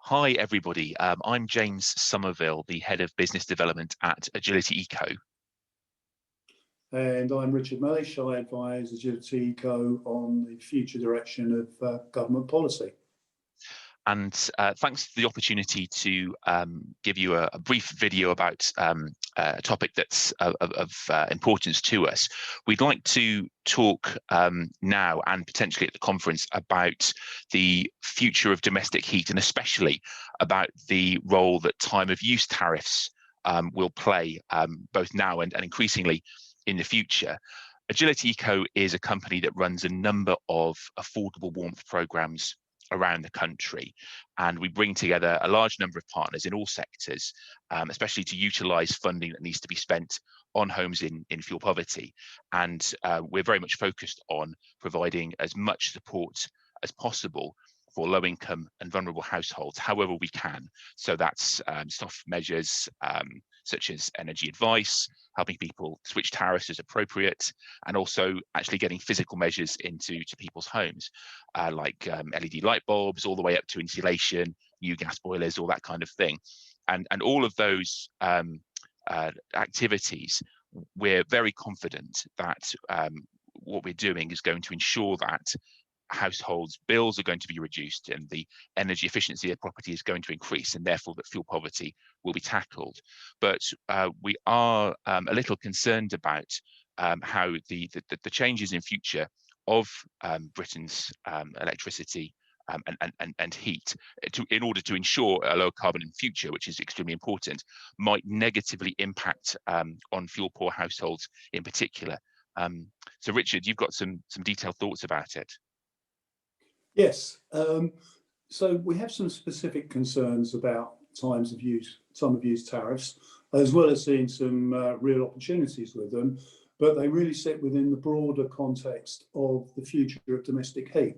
Hi, everybody. I'm James Somerville, the Head of Business Development at Agility Eco. And I'm Richard Mellish. I advise Agility Eco on the future direction of government policy. And thanks for the opportunity to give you a brief video about a topic that's of importance to us. We'd like to talk now and potentially at the conference about the future of domestic heat, and especially about the role that time of use tariffs will play both now and increasingly in the future. Agility Eco is a company that runs a number of affordable warmth programs around the country, and we bring together a large number of partners in all sectors, especially to utilise funding that needs to be spent on homes in fuel poverty. And we're very much focused on providing as much support as possible for low-income and vulnerable households, however we can. So that's soft measures such as energy advice, helping people switch tariffs as appropriate, and also actually getting physical measures into people's homes, like LED light bulbs, all the way up to insulation, new gas boilers, all that kind of thing. And all of those activities, we're very confident that what we're doing is going to ensure that households' bills are going to be reduced and the energy efficiency of property is going to increase, and therefore that fuel poverty will be tackled. But we are a little concerned about how the changes in future of Britain's electricity and heat, in order to ensure a low carbon future, which is extremely important, might negatively impact on fuel poor households in particular. So Richard, you've got some detailed thoughts about it. Yes, so we have some specific concerns about time of use tariffs, as well as seeing some real opportunities with them, but they really sit within the broader context of the future of domestic heat.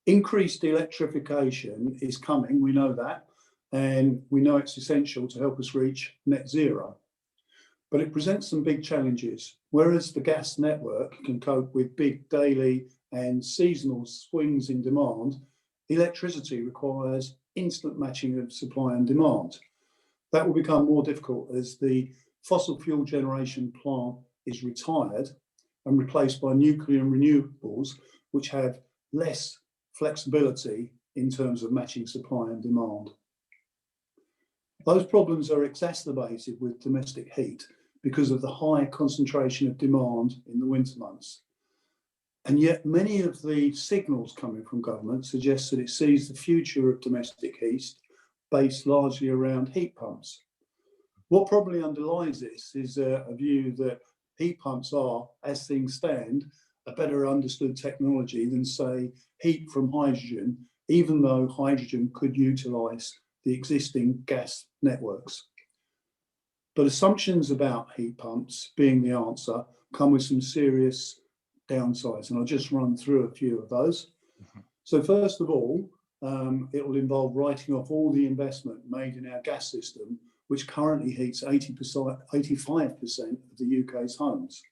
Increased electrification is coming, we know that, and we know it's essential to help us reach net zero. But it presents some big challenges. Whereas the gas network can cope with big daily and seasonal swings in demand, electricity requires instant matching of supply and demand. That will become more difficult as the fossil fuel generation plant is retired and replaced by nuclear and renewables, which have less flexibility in terms of matching supply and demand. Those problems are exacerbated with domestic heat because of the high concentration of demand in the winter months. And yet many of the signals coming from government suggest that it sees the future of domestic heat based largely around heat pumps. What probably underlies this is a view that heat pumps are, as things stand, a better understood technology than, say, heat from hydrogen, even though hydrogen could utilise the existing gas networks. But assumptions about heat pumps being the answer come with some serious downsides, and I'll just run through a few of those. So first of all, it will involve writing off all the investment made in our gas system, which currently heats 85% of the UK's homes.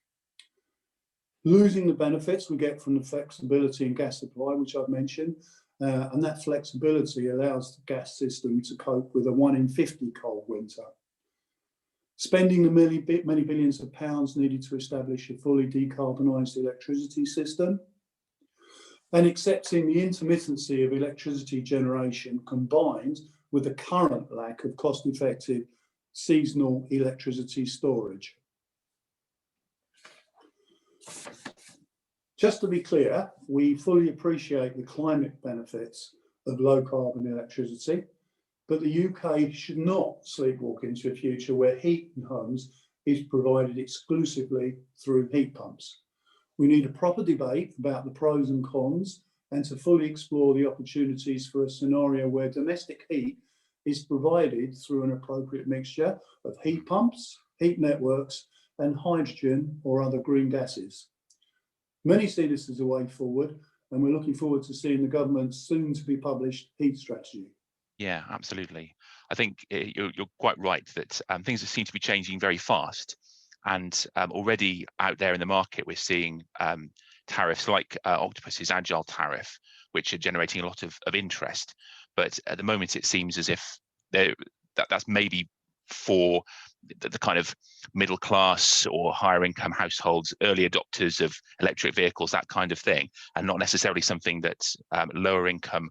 Losing the benefits we get from the flexibility in gas supply, which I've mentioned, and that flexibility allows the gas system to cope with a 1 in 50 cold winter. Spending the many billions of pounds needed to establish a fully decarbonised electricity system, and accepting the intermittency of electricity generation combined with the current lack of cost-effective seasonal electricity storage. Just to be clear, we fully appreciate the climate benefits of low carbon electricity, but the UK should not sleepwalk into a future where heat in homes is provided exclusively through heat pumps. We need a proper debate about the pros and cons, and to fully explore the opportunities for a scenario where domestic heat is provided through an appropriate mixture of heat pumps, heat networks, and hydrogen or other green gases. Many see this as a way forward, and we're looking forward to seeing the government's soon to be published heat strategy. Yeah, absolutely. I think you're quite right that things seem to be changing very fast, and already out there in the market we're seeing tariffs like Octopus's Agile tariff, which are generating a lot of interest. But at the moment, it seems as if that's maybe for the kind of middle class or higher income households, early adopters of electric vehicles, that kind of thing, and not necessarily something that lower income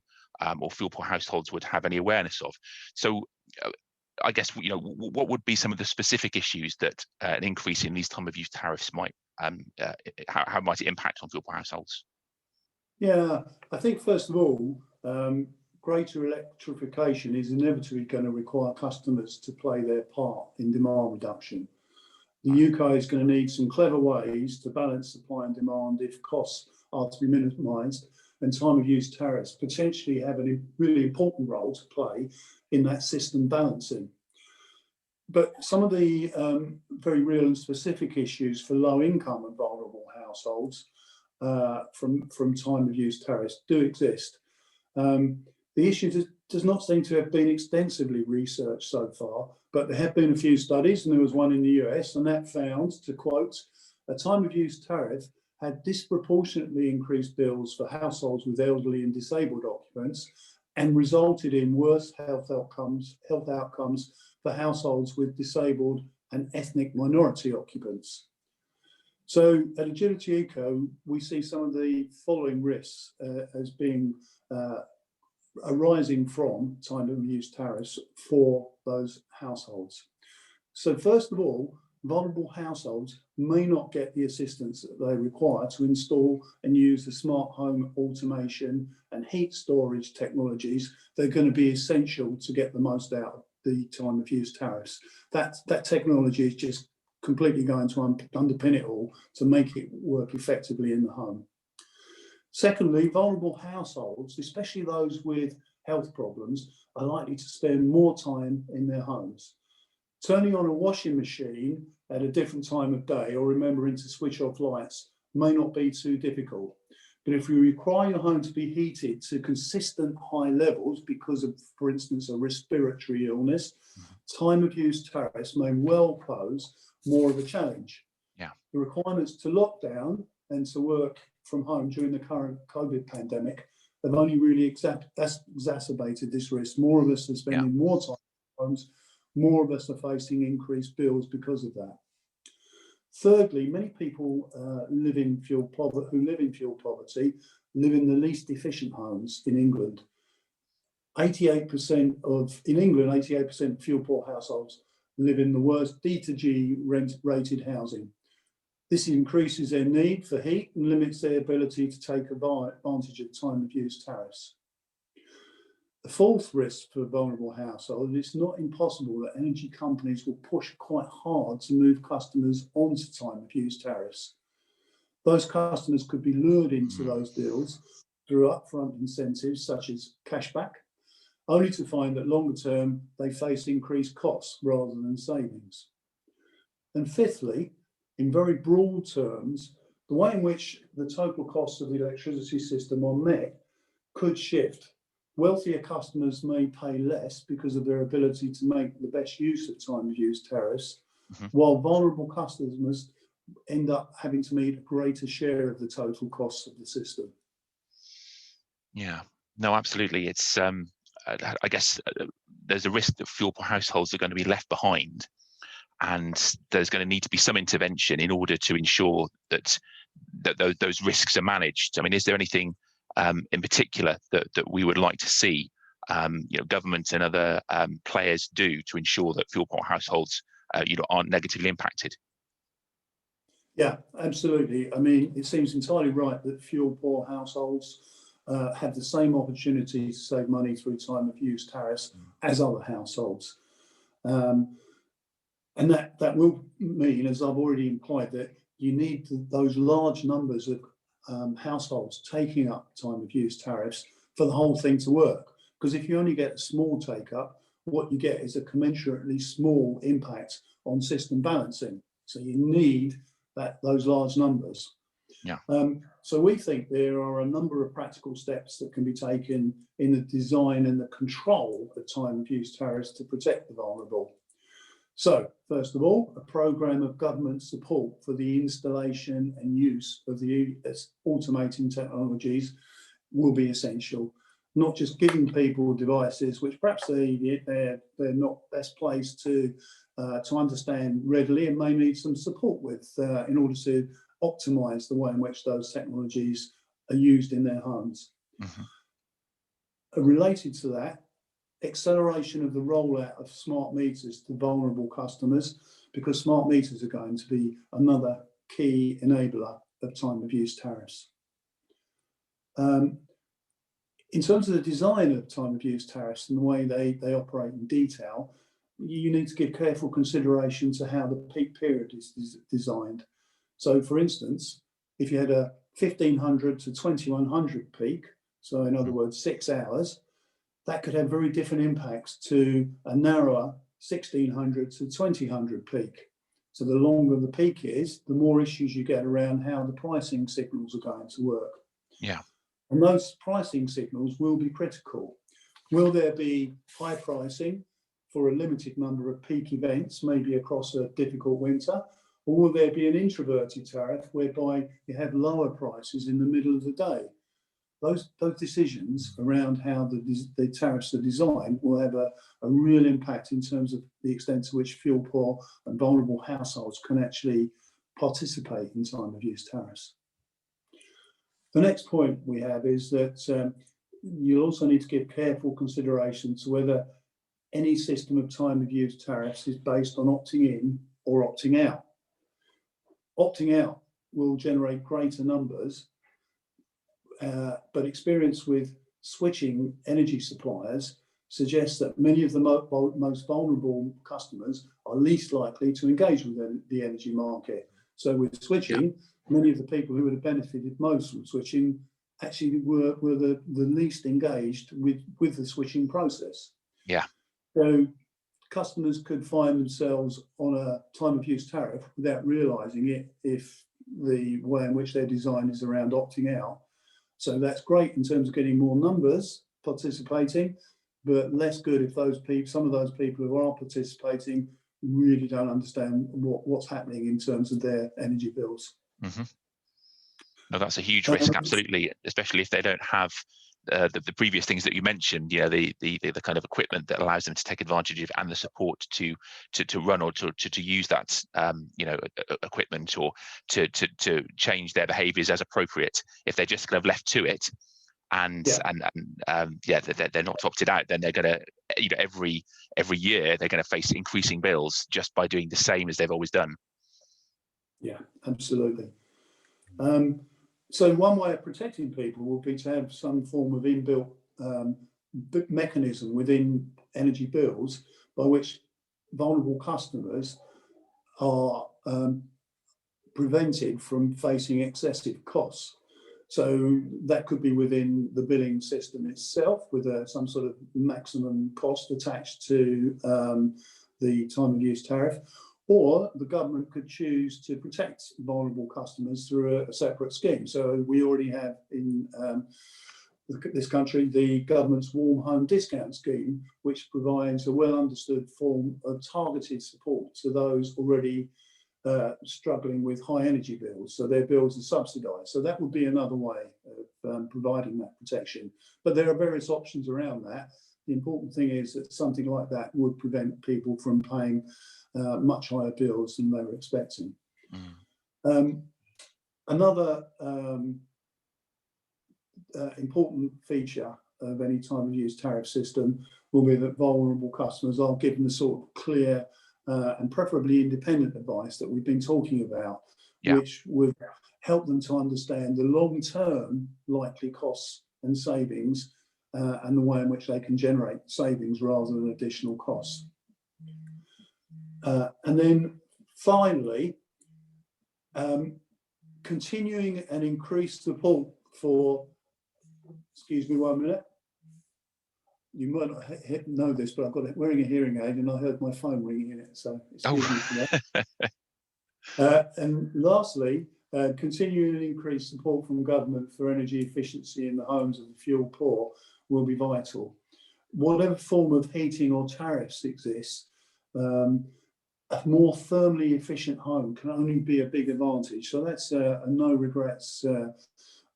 or fuel poor households would have any awareness of. So I guess, what would be some of the specific issues that an increase in these time of use tariffs might, how might it impact on fuel poor households? Yeah, I think first of all, greater electrification is inevitably going to require customers to play their part in demand reduction. The UK is going to need some clever ways to balance supply and demand if costs are to be minimised, and time of use tariffs potentially have a really important role to play in that system balancing. But some of the very real and specific issues for low income and vulnerable households from time of use tariffs do exist. The issue does not seem to have been extensively researched so far, but there have been a few studies, and there was one in the US, and that found, to quote, a time of use tariff had disproportionately increased bills for households with elderly and disabled occupants, and resulted in worse health outcomes for households with disabled and ethnic minority occupants. So at Agility Eco, we see some of the following risks as being arising from time of use tariffs for those households. So first of all, vulnerable households may not get the assistance that they require to install and use the smart home automation and heat storage technologies that are going to be essential to get the most out of the time of use tariffs. That technology is just completely going to underpin it all to make it work effectively in the home. Secondly, vulnerable households, especially those with health problems, are likely to spend more time in their homes. Turning on a washing machine at a different time of day or remembering to switch off lights may not be too difficult. But if you require your home to be heated to consistent high levels because of, for instance, a respiratory illness, time of use tariffs may well pose more of a challenge. Yeah. The requirements to lock down and to work from home during the current COVID pandemic have only really exacerbated this risk. More of us are spending more time at homes, more of us are facing increased bills because of that. Thirdly, many people who live in fuel poverty live in the least efficient homes in England. 88% of fuel poor households live in the worst D2G rated housing. This increases their need for heat and limits their ability to take advantage of time of use tariffs. The fourth risk for vulnerable households, it's not impossible that energy companies will push quite hard to move customers onto time of use tariffs. Those customers could be lured into those deals through upfront incentives such as cashback, only to find that longer term they face increased costs rather than savings. And fifthly, in very broad terms, the way in which the total costs of the electricity system are met could shift. Wealthier customers may pay less because of their ability to make the best use of time of use tariffs, while vulnerable customers end up having to meet a greater share of the total costs of the system. Yeah, no, absolutely. It's I guess there's a risk that fuel poor households are going to be left behind, and there's going to need to be some intervention in order to ensure that those risks are managed. I mean, is there anything in particular that we would like to see government and other players do to ensure that fuel poor households aren't negatively impacted? Yeah, absolutely. I mean, it seems entirely right that fuel poor households have the same opportunity to save money through time of use tariffs as other households. And that will mean, as I've already implied, that you need those large numbers of households taking up time of use tariffs for the whole thing to work. Because if you only get a small take up, what you get is a commensurately small impact on system balancing. So you need those large numbers. Yeah. So we think there are a number of practical steps that can be taken in the design and the control of time of use tariffs to protect the vulnerable. So, first of all, a programme of government support for the installation and use of the automating technologies will be essential. Not just giving people devices which perhaps they're not best placed to understand readily and may need some support with in order to optimise the way in which those technologies are used in their homes. Related to that, acceleration of the rollout of smart meters to vulnerable customers, because smart meters are going to be another key enabler of time of use tariffs. In terms of the design of time of use tariffs and the way they operate in detail, you need to give careful consideration to how the peak period is designed. So, for instance, if you had a 1500 to 2100 peak, so in other words 6 hours, that could have very different impacts to a narrower 1600 to 2000 peak. So the longer the peak is, the more issues you get around how the pricing signals are going to work. Yeah. And those pricing signals will be critical. Will there be high pricing for a limited number of peak events, maybe across a difficult winter? Or will there be an introverted tariff whereby you have lower prices in the middle of the day? Those decisions around how the tariffs are designed will have a real impact in terms of the extent to which fuel poor and vulnerable households can actually participate in time of use tariffs. The next point we have is that you'll also need to give careful consideration to whether any system of time of use tariffs is based on opting in or opting out. Opting out will generate greater numbers, but experience with switching energy suppliers suggests that many of the most vulnerable customers are least likely to engage with the energy market. So with switching, many of the people who would have benefited most from switching actually were the least engaged with the switching process. Yeah. So customers could find themselves on a time of use tariff without realising it if the way in which their design is around opting out. So that's great in terms of getting more numbers participating, but less good if some of those people who are participating really don't understand what's happening in terms of their energy bills. No, that's a huge risk, absolutely, especially if they don't have the previous things that you mentioned, the kind of equipment that allows them to take advantage of and the support to run or to use that equipment or to change their behaviours as appropriate. If they're just kind of left to it and they're not opted out, then they're going to every year they're going to face increasing bills just by doing the same as they've always done. Yeah, absolutely. So one way of protecting people will be to have some form of inbuilt mechanism within energy bills by which vulnerable customers are prevented from facing excessive costs. So that could be within the billing system itself with some sort of maximum cost attached to the time of use tariff. Or the government could choose to protect vulnerable customers through a separate scheme. So we already have in this country the government's Warm Home Discount Scheme, which provides a well understood form of targeted support to those already struggling with high energy bills. So their bills are subsidised. So that would be another way of providing that protection. But there are various options around that. The important thing is that something like that would prevent people from paying much higher bills than they were expecting. Another important feature of any time of use tariff system will be that vulnerable customers are given the sort of clear and preferably independent advice that we've been talking about, which would help them to understand the long-term likely costs and savings and the way in which they can generate savings rather than additional costs. And then finally, continuing and increased support for, excuse me 1 minute, you might not know this, but I've got wearing a hearing aid and I heard my phone ringing in it, so excuse me for that. And lastly, continuing and increased support from government for energy efficiency in the homes of the fuel poor will be vital. Whatever form of heating or tariffs exists, a more thermally efficient home can only be a big advantage. So that's a no regrets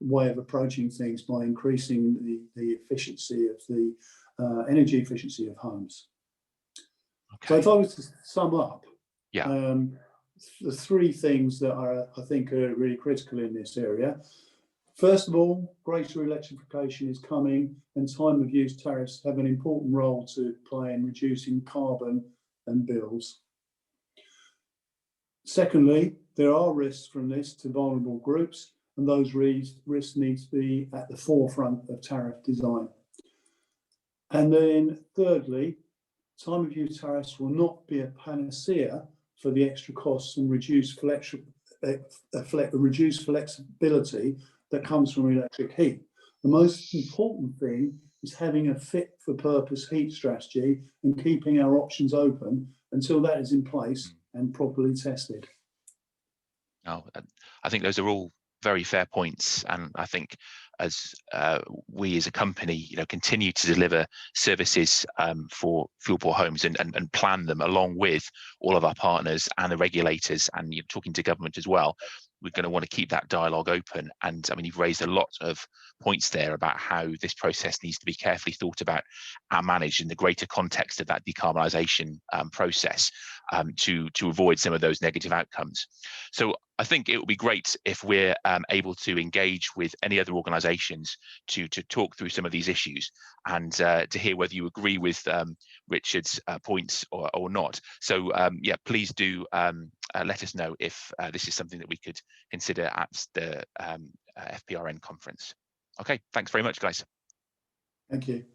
way of approaching things by increasing the efficiency of the energy efficiency of homes. Okay. So if I was to sum up, yeah, the three things that I think are really critical in this area. First of all, greater electrification is coming, and time of use tariffs have an important role to play in reducing carbon and bills. Secondly, there are risks from this to vulnerable groups, and those risks need to be at the forefront of tariff design. And then thirdly, time of use tariffs will not be a panacea for the extra costs and reduced flexibility that comes from electric heat. The most important thing is having a fit for purpose heat strategy and keeping our options open until that is in place and properly tested. Oh, I think those are all very fair points, and I think as we as a company, continue to deliver services for fuel poor homes and plan them along with all of our partners and the regulators, and talking to government as well, we're going to want to keep that dialogue open. And I mean, you've raised a lot of points there about how this process needs to be carefully thought about and managed in the greater context of that decarbonisation process to avoid some of those negative outcomes. So I think it would be great if we're able to engage with any other organisations to talk through some of these issues and to hear whether you agree with Richard's points or not. So yeah, please do let us know if this is something that we could consider at the FPRN conference. Okay, thanks very much, guys. Thank you.